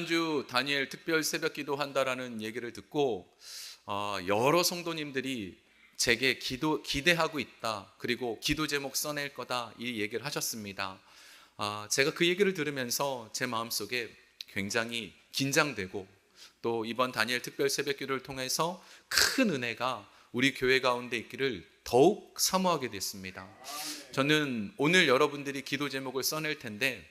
지난주 다니엘 특별 새벽 기도 한다라는 얘기를 듣고 여러 성도님들이 제게 기대하고 있다, 그리고 기도 제목 써낼 거다, 이 얘기를 하셨습니다. 제가 그 얘기를 들으면서 제 마음속에 굉장히 긴장되고, 또 이번 다니엘 특별 새벽 기도를 통해서 큰 은혜가 우리 교회 가운데 있기를 더욱 사모하게 됐습니다. 저는 오늘 여러분들이 기도 제목을 써낼 텐데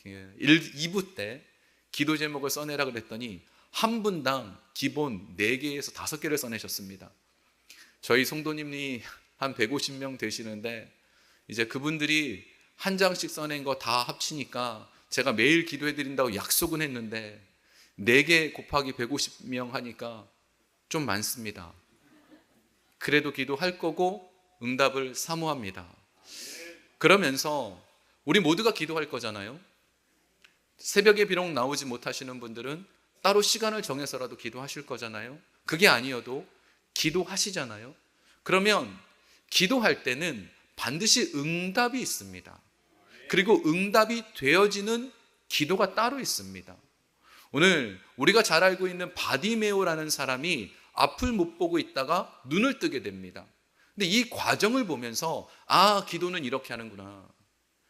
2부 때 기도 제목을 써내라 그랬더니 한 분당 기본 4개에서 5개를 써내셨습니다. 저희 성도님이 한 150명 되시는데 이제 그분들이 한 장씩 써낸 거 다 합치니까 제가 매일 기도해 드린다고 약속은 했는데 4개 곱하기 150명 하니까 좀 많습니다. 그래도 기도할 거고 응답을 사모합니다. 그러면서 우리 모두가 기도할 거잖아요. 새벽에 비록 나오지 못하시는 분들은 따로 시간을 정해서라도 기도하실 거잖아요. 그게 아니어도 기도하시잖아요. 그러면 기도할 때는 반드시 응답이 있습니다. 그리고 응답이 되어지는 기도가 따로 있습니다. 오늘 우리가 잘 알고 있는 바디메오라는 사람이 앞을 못 보고 있다가 눈을 뜨게 됩니다. 근데 이 과정을 보면서 기도는 이렇게 하는구나,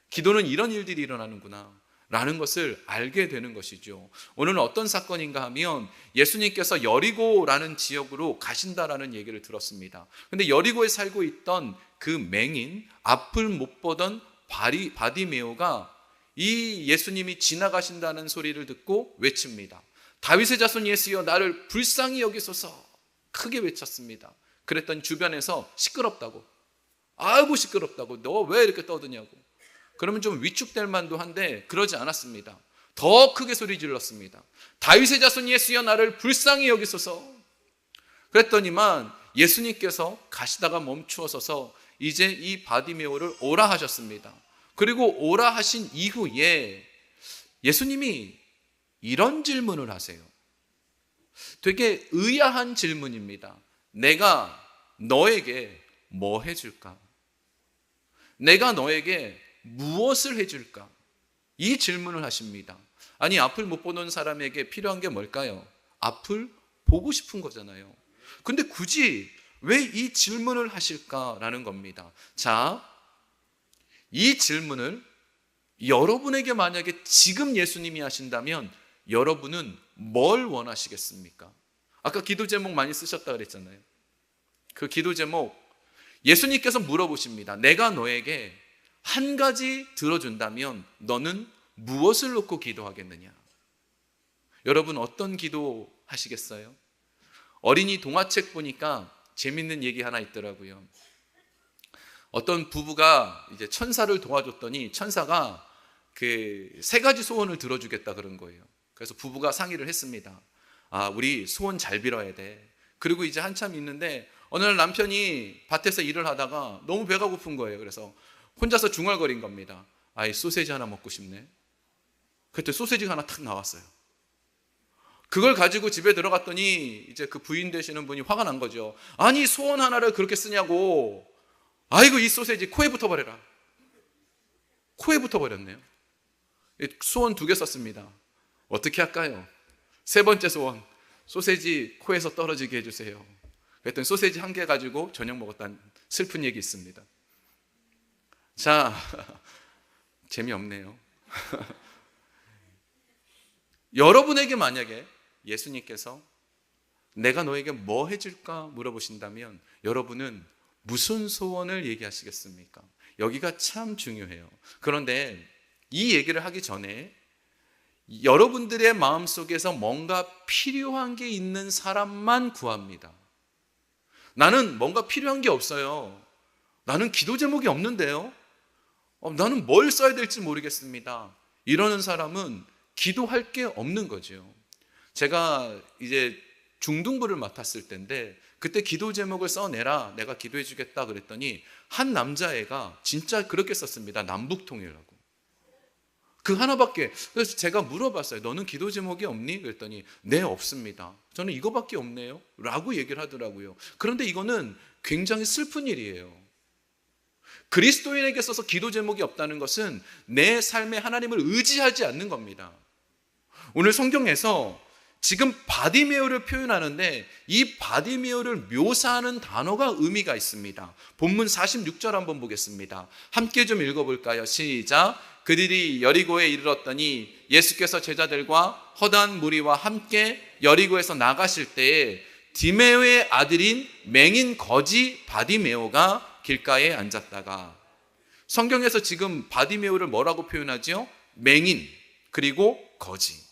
기도는 이런 일들이 일어나는구나 라는 것을 알게 되는 것이죠. 오늘은 어떤 사건인가 하면 예수님께서 여리고라는 지역으로 가신다라는 얘기를 들었습니다. 근데 여리고에 살고 있던 그 맹인, 앞을 못 보던 바디메오가 이 예수님이 지나가신다는 소리를 듣고 외칩니다. 다윗의 자손 예수여, 나를 불쌍히 여기소서. 크게 외쳤습니다. 그랬더니 주변에서 시끄럽다고, 아이고 시끄럽다고, 너 왜 이렇게 떠드냐고. 그러면 좀 위축될 만도 한데 그러지 않았습니다. 더 크게 소리 질렀습니다. 다윗의 자손 예수여, 나를 불쌍히 여기소서. 그랬더니만 예수님께서 가시다가 멈추어서서 이제 이 바디메오를 오라 하셨습니다. 그리고 오라 하신 이후에 예수님이 이런 질문을 하세요. 되게 의아한 질문입니다. 내가 너에게 뭐 해줄까? 내가 너에게 무엇을 해줄까? 이 질문을 하십니다. 아니, 앞을 못 보는 사람에게 필요한 게 뭘까요? 앞을 보고 싶은 거잖아요. 근데 굳이 왜 이 질문을 하실까라는 겁니다. 자, 이 질문을 여러분에게 만약에 지금 예수님이 하신다면 여러분은 뭘 원하시겠습니까? 아까 기도 제목 많이 쓰셨다 그랬잖아요. 그 기도 제목, 예수님께서 물어보십니다. 내가 너에게 한 가지 들어준다면 너는 무엇을 놓고 기도하겠느냐? 여러분 어떤 기도 하시겠어요? 어린이 동화책 보니까 재밌는 얘기 하나 있더라고요. 어떤 부부가 이제 천사를 도와줬더니 천사가 그 3가지 소원을 들어주겠다 그런 거예요. 그래서 부부가 상의를 했습니다. 우리 소원 잘 빌어야 돼. 그리고 이제 한참 있는데 어느 날 남편이 밭에서 일을 하다가 너무 배가 고픈 거예요. 그래서 혼자서 중얼거린 겁니다. 소세지 하나 먹고 싶네. 그때 소세지가 하나 탁 나왔어요. 그걸 가지고 집에 들어갔더니 이제 그 부인 되시는 분이 화가 난 거죠. 아니, 소원 하나를 그렇게 쓰냐고. 아이고, 이 소세지 코에 붙어버려라. 코에 붙어버렸네요. 소원 2개 썼습니다. 어떻게 할까요? 3번째 소원, 소세지 코에서 떨어지게 해주세요. 그랬더니 소세지 1개 가지고 저녁 먹었다는 슬픈 얘기 있습니다. 자, 재미없네요. 여러분에게 만약에 예수님께서 내가 너에게 뭐 해줄까 물어보신다면 여러분은 무슨 소원을 얘기하시겠습니까? 여기가 참 중요해요. 그런데 이 얘기를 하기 전에 여러분들의 마음속에서 뭔가 필요한 게 있는 사람만 구합니다. 나는 뭔가 필요한 게 없어요. 나는 기도 제목이 없는데요. 나는 뭘 써야 될지 모르겠습니다. 이러는 사람은 기도할 게 없는 거죠. 제가 이제 중등부를 맡았을 때인데 그때 기도 제목을 써내라, 내가 기도해 주겠다 그랬더니 한 남자애가 진짜 그렇게 썼습니다. 남북통일하고. 그 하나밖에. 그래서 제가 물어봤어요. 너는 기도 제목이 없니? 그랬더니 네, 없습니다. 저는 이거밖에 없네요 라고 얘기를 하더라고요. 그런데 이거는 굉장히 슬픈 일이에요. 그리스도인에게 있어서 기도 제목이 없다는 것은 내 삶에 하나님을 의지하지 않는 겁니다. 오늘 성경에서 지금 바디메오를 표현하는데 이 바디메오를 묘사하는 단어가 의미가 있습니다. 본문 46절 한번 보겠습니다. 함께 좀 읽어볼까요? 시작. 그들이 여리고에 이르렀더니 예수께서 제자들과 허다한 무리와 함께 여리고에서 나가실 때에 디메오의 아들인 맹인 거지 바디메오가 길가에 앉았다가. 성경에서 지금 바디메오를 뭐라고 표현하죠? 맹인 그리고 거지.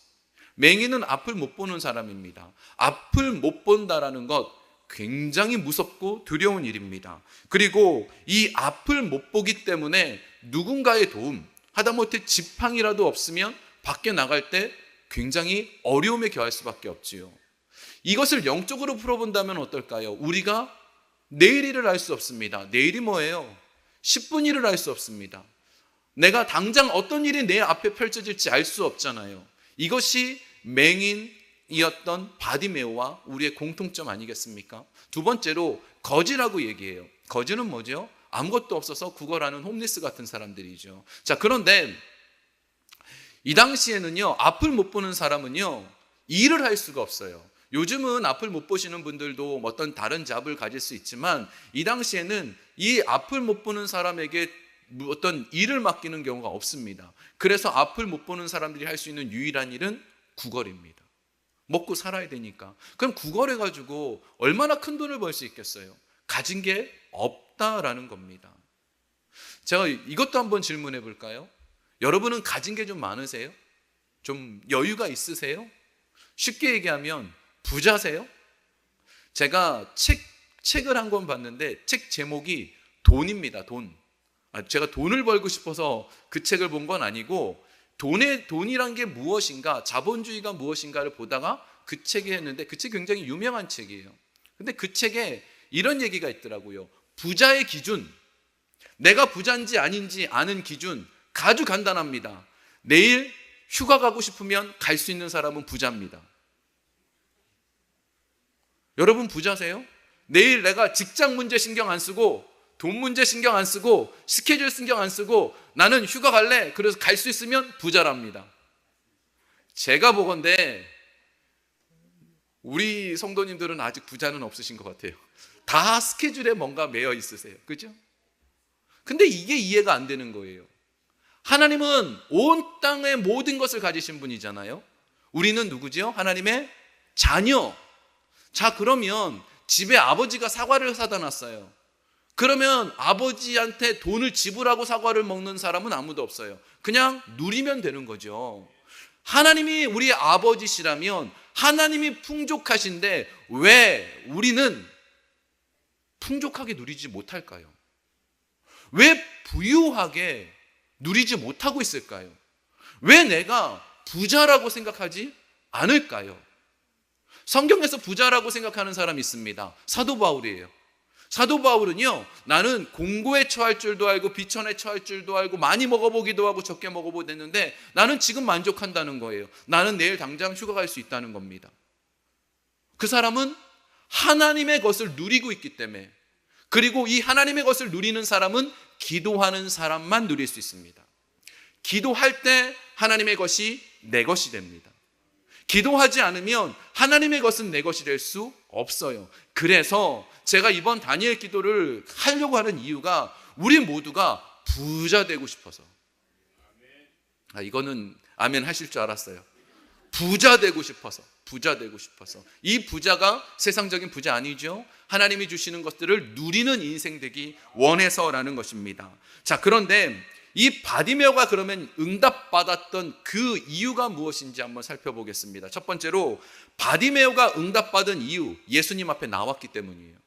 맹인은 앞을 못 보는 사람입니다. 앞을 못 본다라는 것 굉장히 무섭고 두려운 일입니다. 그리고 이 앞을 못 보기 때문에 누군가의 도움, 하다못해 지팡이라도 없으면 밖에 나갈 때 굉장히 어려움에 처할 수밖에 없지요. 이것을 영적으로 풀어본다면 어떨까요? 우리가 내일 일을 알 수 없습니다. 내일이 뭐예요? 10분 일을 알 수 없습니다. 내가 당장 어떤 일이 내 앞에 펼쳐질지 알 수 없잖아요. 이것이 맹인이었던 바디메오와 우리의 공통점 아니겠습니까? 두 번째로 거지라고 얘기해요. 거지는 뭐죠? 아무것도 없어서 구걸하는 홈리스 같은 사람들이죠. 자, 그런데 이 당시에는요, 앞을 못 보는 사람은요, 일을 할 수가 없어요. 요즘은 앞을 못 보시는 분들도 어떤 다른 잡을 가질 수 있지만 이 당시에는 이 앞을 못 보는 사람에게 어떤 일을 맡기는 경우가 없습니다. 그래서 앞을 못 보는 사람들이 할 수 있는 유일한 일은 구걸입니다. 먹고 살아야 되니까. 그럼 구걸해가지고 얼마나 큰 돈을 벌 수 있겠어요? 가진 게 없다라는 겁니다. 제가 이것도 한번 질문해 볼까요? 여러분은 가진 게 좀 많으세요? 좀 여유가 있으세요? 쉽게 얘기하면 부자세요? 제가 책을 한 권 봤는데 책 제목이 돈입니다. 돈. 제가 돈을 벌고 싶어서 그 책을 본 건 아니고 돈이란 게 무엇인가, 자본주의가 무엇인가를 보다가 그 책에 했는데 그 책 굉장히 유명한 책이에요. 근데 그 책에 이런 얘기가 있더라고요. 부자의 기준, 내가 부자인지 아닌지 아는 기준 아주 간단합니다. 내일 휴가 가고 싶으면 갈 수 있는 사람은 부자입니다. 여러분 부자세요? 내일 내가 직장 문제 신경 안 쓰고 돈 문제 신경 안 쓰고 스케줄 신경 안 쓰고 나는 휴가 갈래. 그래서 갈 수 있으면 부자랍니다. 제가 보건대 우리 성도님들은 아직 부자는 없으신 것 같아요. 다 스케줄에 뭔가 매여 있으세요. 그죠? 근데 이게 이해가 안 되는 거예요. 하나님은 온 땅의 모든 것을 가지신 분이잖아요. 우리는 누구죠? 하나님의 자녀. 자, 그러면 집에 아버지가 사과를 사다 놨어요. 그러면 아버지한테 돈을 지불하고 사과를 먹는 사람은 아무도 없어요. 그냥 누리면 되는 거죠. 하나님이 우리의 아버지시라면 하나님이 풍족하신데 왜 우리는 풍족하게 누리지 못할까요? 왜 부유하게 누리지 못하고 있을까요? 왜 내가 부자라고 생각하지 않을까요? 성경에서 부자라고 생각하는 사람이 있습니다. 사도 바울이에요. 사도 바울은요, 나는 공고에 처할 줄도 알고 비천에 처할 줄도 알고 많이 먹어보기도 하고 적게 먹어보기도 했는데 나는 지금 만족한다는 거예요. 나는 내일 당장 휴가 갈 수 있다는 겁니다. 그 사람은 하나님의 것을 누리고 있기 때문에, 그리고 이 하나님의 것을 누리는 사람은 기도하는 사람만 누릴 수 있습니다. 기도할 때 하나님의 것이 내 것이 됩니다. 기도하지 않으면 하나님의 것은 내 것이 될 수 없어요. 그래서 제가 이번 다니엘 기도를 하려고 하는 이유가 우리 모두가 부자 되고 싶어서. 이거는 아멘 하실 줄 알았어요. 부자 되고 싶어서. 부자 되고 싶어서. 이 부자가 세상적인 부자 아니죠. 하나님이 주시는 것들을 누리는 인생 되기 원해서라는 것입니다. 자, 그런데 이 바디메오가 그러면 응답받았던 그 이유가 무엇인지 한번 살펴보겠습니다. 첫 번째로 바디메오가 응답받은 이유, 예수님 앞에 나왔기 때문이에요.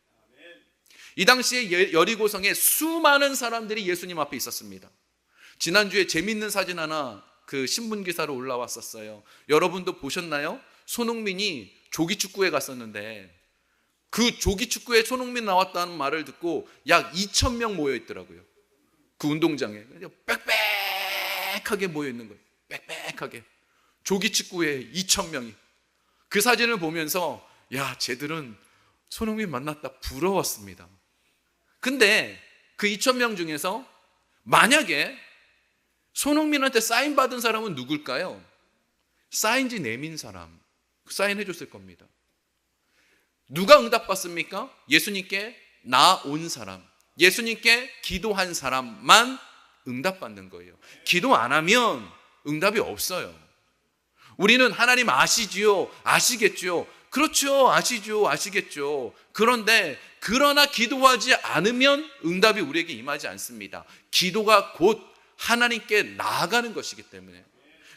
이 당시에 여리고성에 수많은 사람들이 예수님 앞에 있었습니다. 지난주에 재밌는 사진 하나 그 신문 기사로 올라왔었어요. 여러분도 보셨나요? 손흥민이 조기축구에 갔었는데 그 조기축구에 손흥민 나왔다는 말을 듣고 약 2,000명 모여 있더라고요. 그 운동장에 빽빽하게 모여 있는 거예요. 빽빽하게 조기축구에 2,000명이. 그 사진을 보면서 야, 쟤들은 손흥민 만났다 부러웠습니다. 근데 그 2,000명 중에서 만약에 손흥민한테 사인 받은 사람은 누굴까요? 사인지 내민 사람 사인해 줬을 겁니다. 누가 응답받습니까? 예수님께 나온 사람, 예수님께 기도한 사람만 응답받는 거예요. 기도 안 하면 응답이 없어요. 우리는 하나님 아시지요? 아시겠죠? 그렇죠. 아시죠? 아시겠죠. 그러나 기도하지 않으면 응답이 우리에게 임하지 않습니다. 기도가 곧 하나님께 나아가는 것이기 때문에.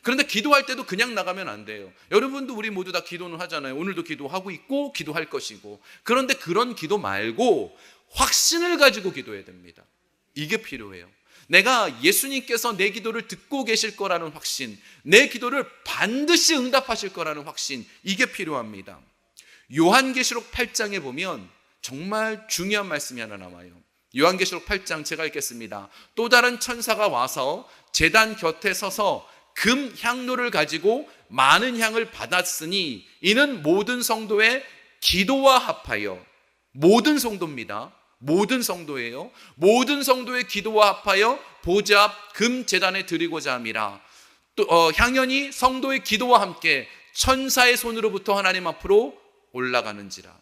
그런데 기도할 때도 그냥 나가면 안 돼요. 여러분도 우리 모두 다 기도는 하잖아요. 오늘도 기도하고 있고 기도할 것이고. 그런데 그런 기도 말고 확신을 가지고 기도해야 됩니다. 이게 필요해요. 내가 예수님께서 내 기도를 듣고 계실 거라는 확신, 내 기도를 반드시 응답하실 거라는 확신, 이게 필요합니다. 요한계시록 8장에 보면 정말 중요한 말씀이 하나 나와요. 요한계시록 8장 제가 읽겠습니다. 또 다른 천사가 와서 제단 곁에 서서 금 향로를 가지고 많은 향을 받았으니 이는 모든 성도의 기도와 합하여, 모든 성도입니다. 모든 성도예요. 모든 성도의 기도와 합하여 보좌 앞 금 제단에 드리고자 함이라. 또 향연이 성도의 기도와 함께 천사의 손으로부터 하나님 앞으로 올라가는지라.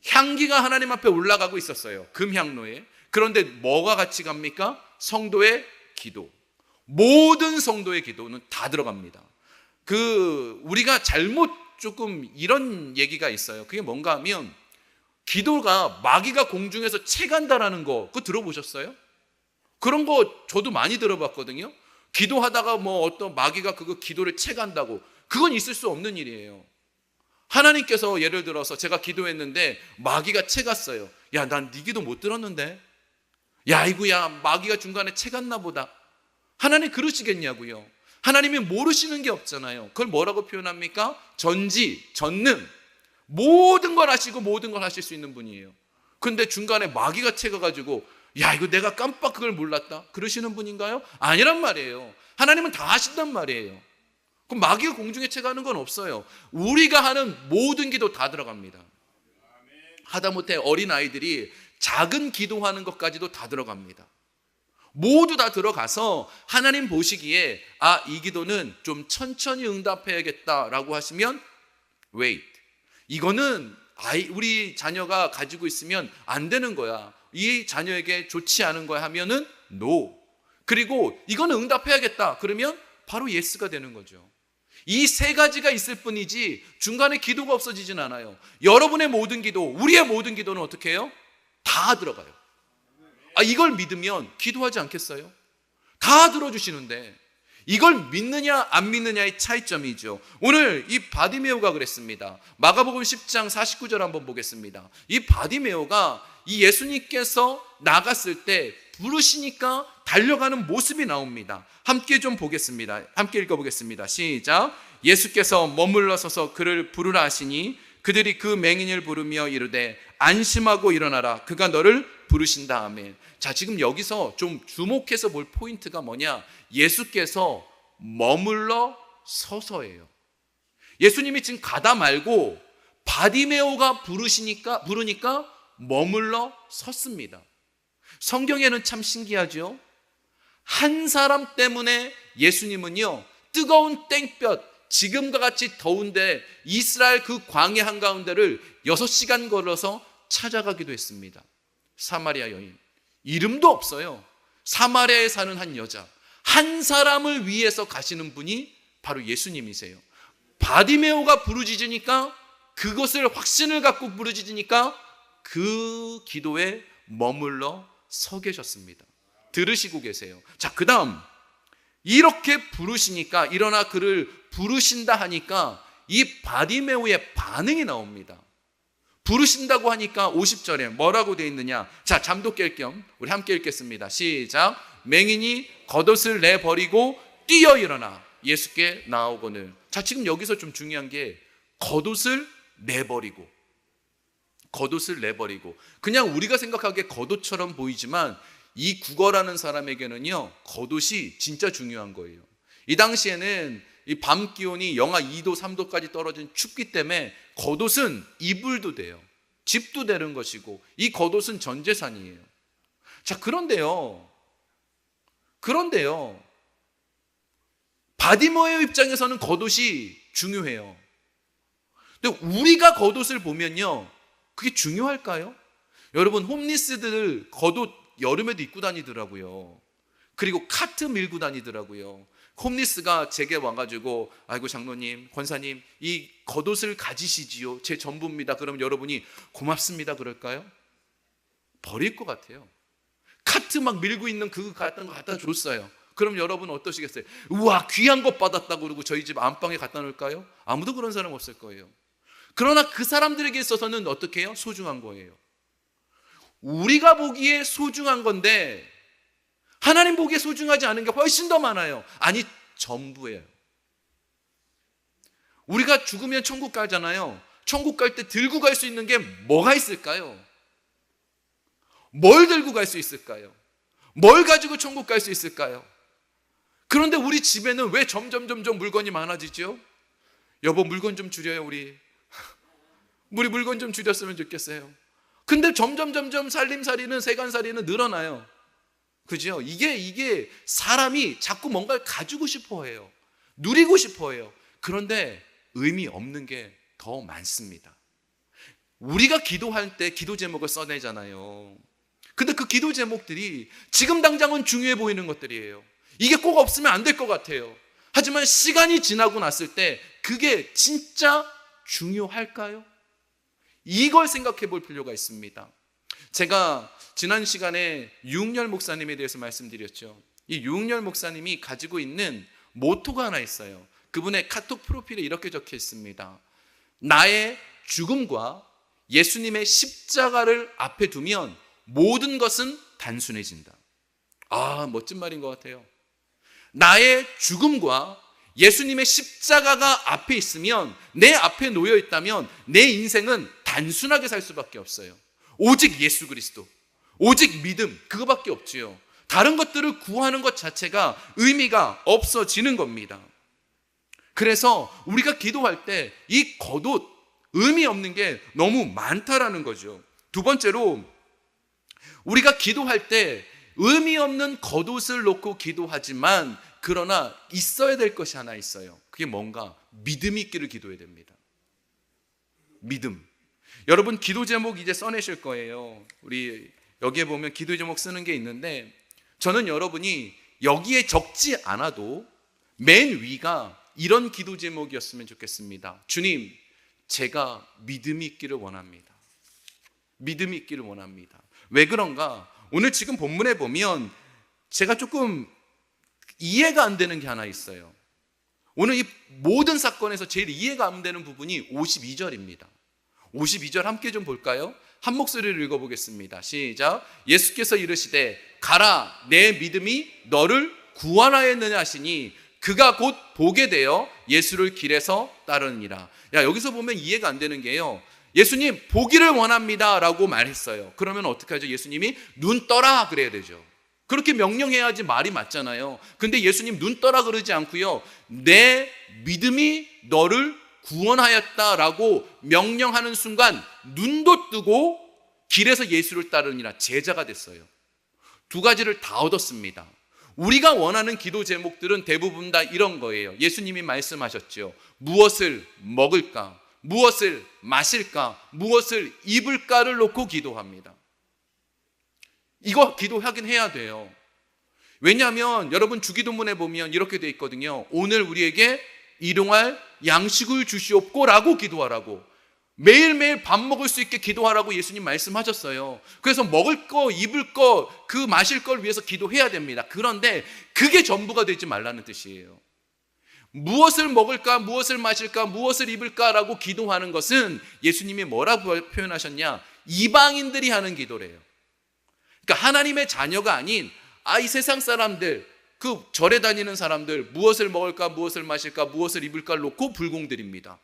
향기가 하나님 앞에 올라가고 있었어요. 금 향로에. 그런데 뭐가 같이 갑니까? 성도의 기도. 모든 성도의 기도는 다 들어갑니다. 우리가 잘못 조금 이런 얘기가 있어요. 그게 뭔가 하면 기도가 마귀가 공중에서 채간다라는 거, 그거 들어보셨어요? 그런 거 저도 많이 들어봤거든요. 기도하다가 어떤 마귀가 그거 기도를 채간다고. 그건 있을 수 없는 일이에요. 하나님께서 예를 들어서 제가 기도했는데 마귀가 채갔어요. 야, 난 네 기도 못 들었는데. 야, 아이고야, 마귀가 중간에 채갔나 보다. 하나님 그러시겠냐고요. 하나님이 모르시는 게 없잖아요. 그걸 뭐라고 표현합니까? 전지, 전능. 모든 걸 아시고 모든 걸 하실 수 있는 분이에요. 근데 중간에 마귀가 채가가지고 야, 이거 내가 깜빡 그걸 몰랐다, 그러시는 분인가요? 아니란 말이에요. 하나님은 다 하신단 말이에요. 그럼 마귀가 공중에 채가는 건 없어요. 우리가 하는 모든 기도 다 들어갑니다. 하다못해 어린아이들이 작은 기도하는 것까지도 다 들어갑니다. 모두 다 들어가서 하나님 보시기에 이 기도는 좀 천천히 응답해야겠다라고 하시면 wait. 이거는 우리 자녀가 가지고 있으면 안 되는 거야. 이 자녀에게 좋지 않은 거야 하면은 no. 그리고 이거는 응답해야겠다 그러면 바로 yes가 되는 거죠. 이 세 가지가 있을 뿐이지 중간에 기도가 없어지진 않아요. 여러분의 모든 기도, 우리의 모든 기도는 어떻게 해요? 다 들어가요. 이걸 믿으면 기도하지 않겠어요? 다 들어주시는데 이걸 믿느냐 안 믿느냐의 차이점이죠. 오늘 이 바디메오가 그랬습니다. 마가복음 10장 49절 한번 보겠습니다. 이 바디메오가 이 예수님께서 나갔을 때 부르시니까 달려가는 모습이 나옵니다. 함께 좀 보겠습니다. 함께 읽어보겠습니다. 시작. 예수께서 머물러 서서 그를 부르라 하시니 그들이 그 맹인을 부르며 이르되 안심하고 일어나라, 그가 너를 부르신다. 아멘. 자, 지금 여기서 좀 주목해서 볼 포인트가 뭐냐? 예수께서 머물러 서서예요. 예수님이 지금 가다 말고 바디메오가 부르니까 머물러 섰습니다. 성경에는 참 신기하죠. 한 사람 때문에 예수님은요, 뜨거운 땡볕, 지금과 같이 더운데 이스라엘 그 광야 한가운데를 6시간 걸어서 찾아가기도 했습니다. 사마리아 여인, 이름도 없어요. 사마리아에 사는 한 여자, 한 사람을 위해서 가시는 분이 바로 예수님이세요. 바디메오가 부르짖으니까, 그것을 확신을 갖고 부르짖으니까 그 기도에 머물러 서 계셨습니다. 들으시고 계세요. 자, 그 다음 이렇게 부르시니까, 일어나 그를 부르신다 하니까 이 바디메오의 반응이 나옵니다. 부르신다고 하니까 50절에 뭐라고 되어 있느냐? 자, 잠도 깰 겸 우리 함께 읽겠습니다. 시작. 맹인이 겉옷을 내버리고 뛰어 일어나 예수께 나오거늘. 자, 지금 여기서 좀 중요한 게 겉옷을 내버리고, 겉옷을 내버리고. 그냥 우리가 생각하기에 겉옷처럼 보이지만 이 국어라는 사람에게는요, 겉옷이 진짜 중요한 거예요. 이 당시에는 이 밤 기온이 영하 2도 3도까지 떨어진 춥기 때문에 겉옷은 이불도 돼요. 집도 되는 것이고, 이 겉옷은 전 재산이에요. 자, 그런데요, 바디머의 입장에서는 겉옷이 중요해요. 근데 우리가 겉옷을 보면요, 그게 중요할까요? 여러분, 홈리스들 겉옷 여름에도 입고 다니더라고요. 그리고 카트 밀고 다니더라고요. 홈리스가 제게 와가지고, 아이고 장로님, 권사님, 이 겉옷을 가지시지요, 제 전부입니다. 그럼 여러분이 고맙습니다 그럴까요? 버릴 것 같아요. 카트 막 밀고 있는 그 같은 거 갖다 줬어요. 그럼 여러분 어떠시겠어요? 우와, 귀한 것 받았다고 그러고 저희 집 안방에 갖다 놓을까요? 아무도 그런 사람 없을 거예요. 그러나 그 사람들에게 있어서는 어떻게 해요? 소중한 거예요. 우리가 보기에 소중한 건데 하나님 보기에 소중하지 않은 게 훨씬 더 많아요. 아니, 전부예요. 우리가 죽으면 천국 가잖아요. 천국 갈 때 들고 갈 수 있는 게 뭐가 있을까요? 뭘 들고 갈 수 있을까요? 뭘 가지고 천국 갈 수 있을까요? 그런데 우리 집에는 왜 점점 물건이 많아지죠? 여보, 물건 좀 줄여요. 우리 물건 좀 줄였으면 좋겠어요. 근데 점점 살림살이는, 세간살이는 늘어나요. 그죠? 이게 사람이 자꾸 뭔가를 가지고 싶어 해요. 누리고 싶어 해요. 그런데 의미 없는 게 더 많습니다. 우리가 기도할 때 기도 제목을 써내잖아요. 근데 그 기도 제목들이 지금 당장은 중요해 보이는 것들이에요. 이게 꼭 없으면 안 될 것 같아요. 하지만 시간이 지나고 났을 때 그게 진짜 중요할까요? 이걸 생각해 볼 필요가 있습니다. 제가 지난 시간에 유흥열 목사님에 대해서 말씀드렸죠. 이 유흥열 목사님이 가지고 있는 모토가 하나 있어요. 그분의 카톡 프로필에 이렇게 적혀 있습니다. 나의 죽음과 예수님의 십자가를 앞에 두면 모든 것은 단순해진다. 아, 멋진 말인 것 같아요. 나의 죽음과 예수님의 십자가가 앞에 있으면, 내 앞에 놓여 있다면 내 인생은 단순하게 살 수밖에 없어요. 오직 예수 그리스도, 오직 믿음, 그거밖에 없지요. 다른 것들을 구하는 것 자체가 의미가 없어지는 겁니다. 그래서 우리가 기도할 때 이 겉옷, 의미 없는 게 너무 많다라는 거죠. 두 번째로, 우리가 기도할 때 의미 없는 겉옷을 놓고 기도하지만 그러나 있어야 될 것이 하나 있어요. 그게 뭔가? 믿음이 있기를 기도해야 됩니다. 믿음. 여러분, 기도 제목 이제 써내실 거예요. 우리 여기에 보면 기도 제목 쓰는 게 있는데, 저는 여러분이 여기에 적지 않아도 맨 위가 이런 기도 제목이었으면 좋겠습니다. 주님, 제가 믿음이 있기를 원합니다. 믿음이 있기를 원합니다. 왜 그런가? 오늘 지금 본문에 보면 제가 조금 이해가 안 되는 게 하나 있어요. 오늘 이 모든 사건에서 제일 이해가 안 되는 부분이 52절입니다. 52절 함께 좀 볼까요? 한 목소리를 읽어보겠습니다. 시작. 예수께서 이르시되 가라, 내 믿음이 너를 구원하였느냐 하시니 그가 곧 보게 되어 예수를 길에서 따르니라. 야, 여기서 보면 이해가 안 되는 게요, 예수님 보기를 원합니다 라고 말했어요. 그러면 어떻게 하죠? 예수님이 눈 떠라 그래야 되죠. 그렇게 명령해야지 말이 맞잖아요. 근데 예수님 눈 떠라 그러지 않고요, 내 믿음이 너를 구원하였다라고 명령하는 순간 눈도 뜨고 길에서 예수를 따르니라, 제자가 됐어요. 두 가지를 다 얻었습니다. 우리가 원하는 기도 제목들은 대부분 다 이런 거예요. 예수님이 말씀하셨죠. 무엇을 먹을까? 무엇을 마실까? 무엇을 입을까를 놓고 기도합니다. 이거 기도하긴 해야 돼요. 왜냐하면 여러분 주기도문에 보면 이렇게 돼 있거든요. 오늘 우리에게 일용할 양식을 주시옵고라고 기도하라고. 매일매일 밥 먹을 수 있게 기도하라고 예수님 말씀하셨어요. 그래서 먹을 거, 입을 거, 그 마실 걸 위해서 기도해야 됩니다. 그런데 그게 전부가 되지 말라는 뜻이에요. 무엇을 먹을까, 무엇을 마실까, 무엇을 입을까라고 기도하는 것은 예수님이 뭐라고 표현하셨냐? 이방인들이 하는 기도래요. 그러니까 하나님의 자녀가 아닌 이 세상 사람들, 그 절에 다니는 사람들, 무엇을 먹을까, 무엇을 마실까, 무엇을 입을까를 놓고 불공들입니다.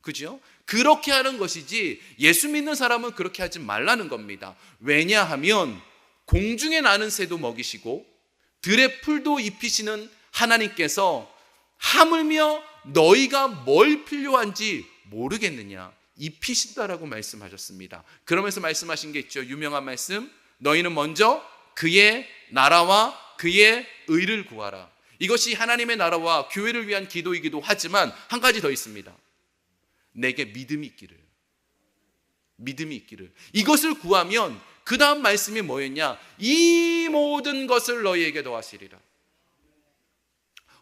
그죠? 그렇게 하는 것이지 예수 믿는 사람은 그렇게 하지 말라는 겁니다. 왜냐하면 공중에 나는 새도 먹이시고 들의 풀도 입히시는 하나님께서 하물며 너희가 뭘 필요한지 모르겠느냐, 입히신다라고 말씀하셨습니다. 그러면서 말씀하신 게 있죠. 유명한 말씀, 너희는 먼저 그의 나라와 그의 의를 구하라. 이것이 하나님의 나라와 교회를 위한 기도이기도 하지만 한 가지 더 있습니다. 내게 믿음이 있기를. 믿음이 있기를. 이것을 구하면 그 다음 말씀이 뭐였냐? 이 모든 것을 너희에게 더하시리라.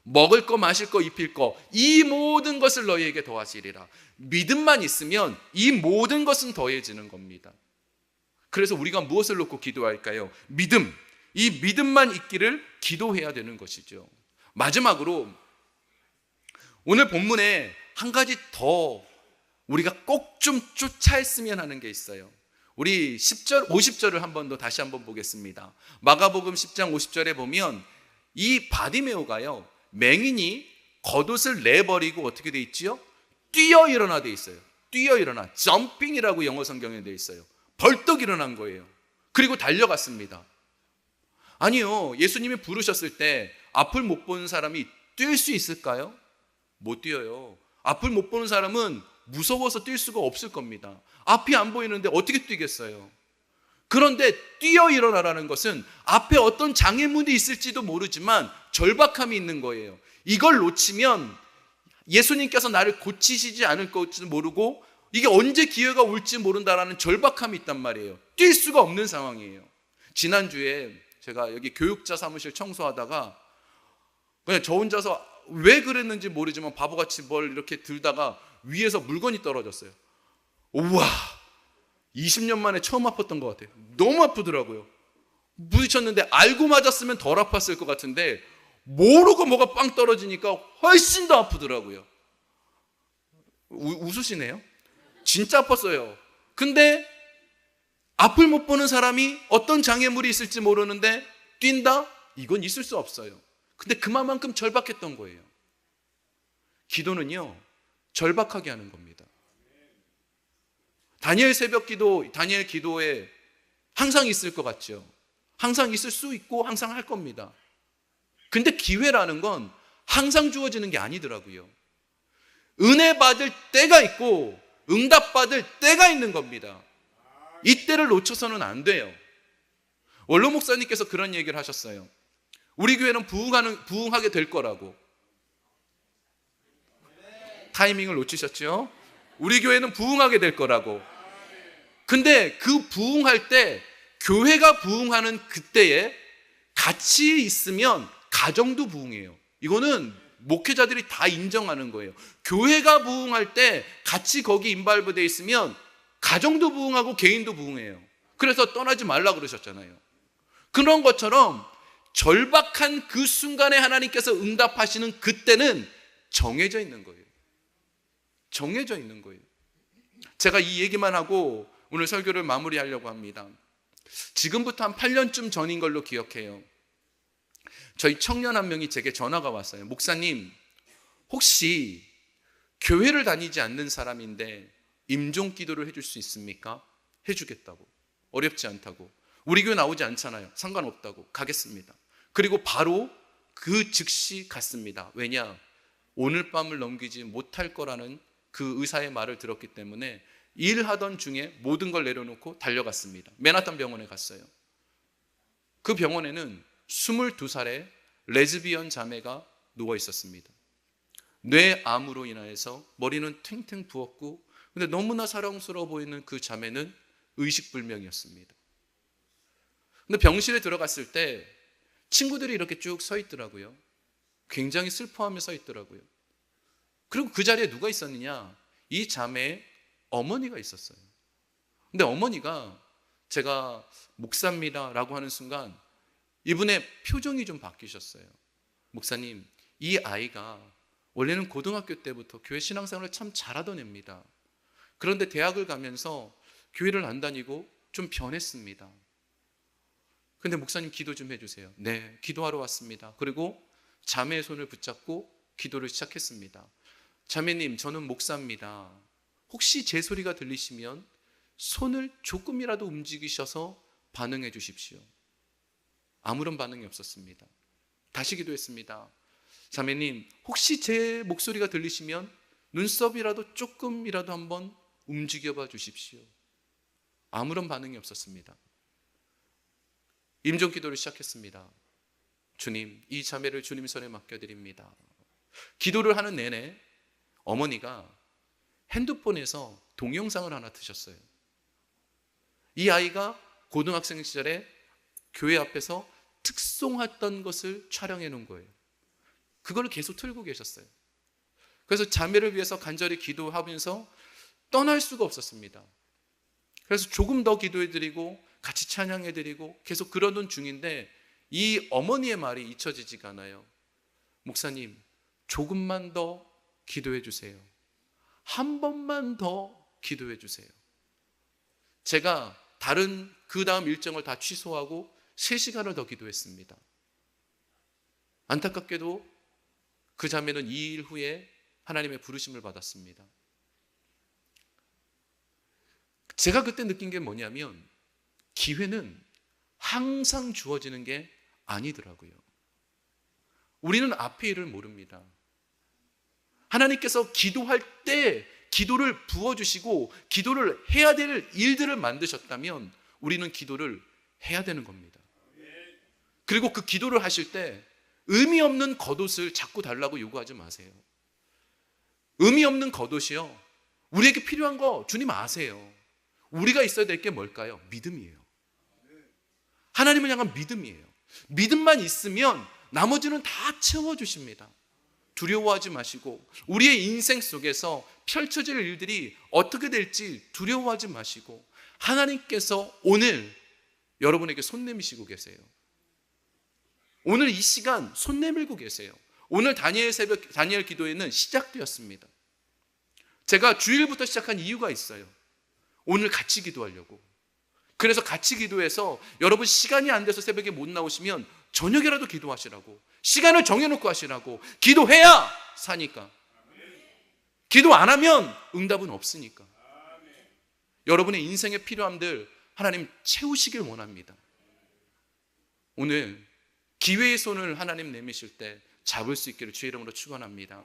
먹을 거, 마실 거, 입힐 거, 이 모든 것을 너희에게 더하시리라. 믿음만 있으면 이 모든 것은 더해지는 겁니다. 그래서 우리가 무엇을 놓고 기도할까요? 믿음. 이 믿음만 있기를 기도해야 되는 것이죠. 마지막으로 오늘 본문에 한 가지 더 우리가 꼭 좀 쫓아했으면 하는 게 있어요. 우리 10절, 50절을 한 번 더 다시 한번 보겠습니다. 마가복음 10장 50절에 보면 이 바디메오가요, 맹인이 겉옷을 내버리고 어떻게 돼 있지요? 뛰어 일어나 돼 있어요. 뛰어 일어나. 점핑이라고 영어 성경에 돼 있어요. 벌떡 일어난 거예요. 그리고 달려갔습니다. 아니요, 예수님이 부르셨을 때 앞을 못 보는 사람이 뛸 수 있을까요? 못 뛰어요. 앞을 못 보는 사람은 무서워서 뛸 수가 없을 겁니다. 앞이 안 보이는데 어떻게 뛰겠어요? 그런데 뛰어 일어나라는 것은 앞에 어떤 장애물이 있을지도 모르지만 절박함이 있는 거예요. 이걸 놓치면 예수님께서 나를 고치시지 않을 것도 모르고 이게 언제 기회가 올지 모른다라는 절박함이 있단 말이에요. 뛸 수가 없는 상황이에요. 지난주에 제가 여기 교육자 사무실 청소하다가 그냥 저 혼자서 왜 그랬는지 모르지만 바보같이 뭘 이렇게 들다가 위에서 물건이 떨어졌어요. 우와, 20년 만에 처음 아팠던 것 같아요. 너무 아프더라고요. 부딪혔는데 알고 맞았으면 덜 아팠을 것 같은데 모르고 뭐가 빵 떨어지니까 훨씬 더 아프더라고요. 웃으시네요. 진짜 아팠어요. 근데 앞을 못 보는 사람이 어떤 장애물이 있을지 모르는데 뛴다? 이건 있을 수 없어요. 근데 그만큼 절박했던 거예요. 기도는요, 절박하게 하는 겁니다. 다니엘 새벽 기도, 다니엘 기도에 항상 있을 것 같죠. 항상 있을 수 있고 항상 할 겁니다. 근데 기회라는 건 항상 주어지는 게 아니더라고요. 은혜 받을 때가 있고 응답 받을 때가 있는 겁니다. 이때를 놓쳐서는 안 돼요. 원로 목사님께서 그런 얘기를 하셨어요. 우리 교회는 부흥하게 될 거라고. 타이밍을 놓치셨죠? 우리 교회는 부흥하게 될 거라고. 근데 그 부흥할 때, 교회가 부흥하는 그때에 같이 있으면 가정도 부흥해요. 이거는 목회자들이 다 인정하는 거예요. 교회가 부흥할 때 같이 거기 인발브되어 있으면 가정도 부흥하고 개인도 부흥해요. 그래서 떠나지 말라 그러셨잖아요. 그런 것처럼 절박한 그 순간에 하나님께서 응답하시는 그때는 정해져 있는 거예요. 정해져 있는 거예요. 제가 이 얘기만 하고 오늘 설교를 마무리하려고 합니다. 지금부터 한 8년쯤 전인 걸로 기억해요. 저희 청년 한 명이 제게 전화가 왔어요. 목사님, 혹시 교회를 다니지 않는 사람인데 임종 기도를 해줄 수 있습니까? 해주겠다고. 어렵지 않다고. 우리 교회 나오지 않잖아요. 상관없다고. 가겠습니다. 그리고 바로 그 즉시 갔습니다. 왜냐? 오늘 밤을 넘기지 못할 거라는 그 의사의 말을 들었기 때문에 일하던 중에 모든 걸 내려놓고 달려갔습니다. 맨하탄 병원에 갔어요. 그 병원에는 22살의 레즈비언 자매가 누워 있었습니다. 뇌암으로 인하여서 머리는 탱탱 부었고, 근데 너무나 사랑스러워 보이는 그 자매는 의식불명이었습니다. 근데 병실에 들어갔을 때 친구들이 이렇게 쭉 서 있더라고요. 굉장히 슬퍼하며 서 있더라고요. 그리고 그 자리에 누가 있었느냐? 이 자매의 어머니가 있었어요. 근데 어머니가 제가 목사입니다 라고 하는 순간 이분의 표정이 좀 바뀌셨어요. 목사님, 이 아이가 원래는 고등학교 때부터 교회 신앙생활을 참 잘하던 애입니다. 그런데 대학을 가면서 교회를 안 다니고 좀 변했습니다. 근데 목사님 기도 좀 해주세요. 네, 기도하러 왔습니다. 그리고 자매의 손을 붙잡고 기도를 시작했습니다. 자매님, 저는 목사입니다. 혹시 제 소리가 들리시면 손을 조금이라도 움직이셔서 반응해 주십시오. 아무런 반응이 없었습니다. 다시 기도했습니다. 자매님, 혹시 제 목소리가 들리시면 눈썹이라도 조금이라도 한번 움직여 봐 주십시오. 아무런 반응이 없었습니다. 임종 기도를 시작했습니다. 주님, 이 자매를 주님 손에 맡겨드립니다. 기도를 하는 내내 어머니가 핸드폰에서 동영상을 하나 트셨어요. 이 아이가 고등학생 시절에 교회 앞에서 특송했던 것을 촬영해 놓은 거예요. 그걸 계속 틀고 계셨어요. 그래서 자매를 위해서 간절히 기도하면서 떠날 수가 없었습니다. 그래서 조금 더 기도해드리고 같이 찬양해드리고 계속 그러던 중인데 이 어머니의 말이 잊혀지지가 않아요. 목사님, 조금만 더 기도해 주세요. 한 번만 더 기도해 주세요. 제가 다른 그 다음 일정을 다 취소하고 3시간을 더 기도했습니다. 안타깝게도 그 자매는 2일 후에 하나님의 부르심을 받았습니다. 제가 그때 느낀 게 뭐냐면 기회는 항상 주어지는 게 아니더라고요. 우리는 앞의 일을 모릅니다. 하나님께서 기도할 때 기도를 부어주시고 기도를 해야 될 일들을 만드셨다면 우리는 기도를 해야 되는 겁니다. 그리고 그 기도를 하실 때 의미 없는 겉옷을 자꾸 달라고 요구하지 마세요. 의미 없는 겉옷이요, 우리에게 필요한 거 주님 아세요. 우리가 있어야 될 게 뭘까요? 믿음이에요. 하나님을 향한 믿음이에요. 믿음만 있으면 나머지는 다 채워주십니다. 두려워하지 마시고 우리의 인생 속에서 펼쳐질 일들이 어떻게 될지 두려워하지 마시고 하나님께서 오늘 여러분에게 손 내미시고 계세요. 오늘 이 시간 손 내밀고 계세요. 오늘 다니엘 새벽 다니엘 기도회는 시작되었습니다. 제가 주일부터 시작한 이유가 있어요. 오늘 같이 기도하려고. 그래서 같이 기도해서 여러분 시간이 안 돼서 새벽에 못 나오시면 저녁이라도 기도하시라고, 시간을 정해놓고 하시라고. 기도해야 사니까. 기도 안 하면 응답은 없으니까. 여러분의 인생의 필요함들 하나님 채우시길 원합니다. 오늘 기회의 손을 하나님 내미실 때 잡을 수 있기를 주의 이름으로 축원합니다.